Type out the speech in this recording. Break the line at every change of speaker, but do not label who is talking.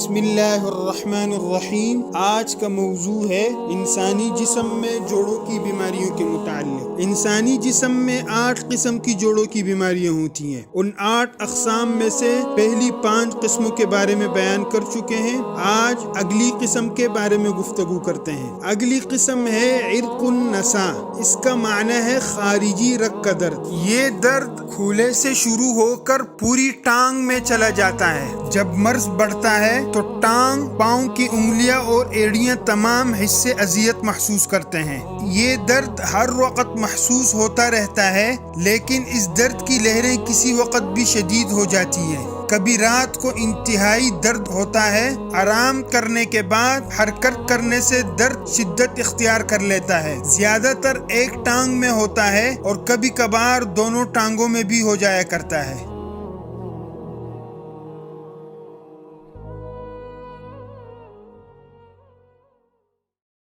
بسم اللہ الرحمن الرحیم۔ آج کا موضوع ہے انسانی جسم میں جوڑوں کی بیماریوں کے متعلق۔ انسانی جسم میں 8 قسم کی جوڑوں کی بیماریاں ہوتی ہیں۔ ان 8 اقسام میں سے پہلی 5 قسموں کے بارے میں بیان کر چکے ہیں۔ آج اگلی قسم کے بارے میں گفتگو کرتے ہیں۔ اگلی قسم ہے عرق النساء۔ اس کا معنی ہے خارجی رگ کا درد۔ یہ درد کھولے سے شروع ہو کر پوری ٹانگ میں چلا جاتا ہے۔ جب مرض بڑھتا ہے تو ٹانگ، پاؤں کی انگلیاں اور ایڑیاں تمام حصے اذیت محسوس کرتے ہیں۔ یہ درد ہر وقت محسوس ہوتا رہتا ہے، لیکن اس درد کی لہریں کسی وقت بھی شدید ہو جاتی ہیں۔ کبھی رات کو انتہائی درد ہوتا ہے۔ آرام کرنے کے بعد حرکت کرنے سے درد شدت اختیار کر لیتا ہے۔ زیادہ تر ایک ٹانگ میں ہوتا ہے اور کبھی کبھار دونوں ٹانگوں میں بھی ہو جایا کرتا ہے۔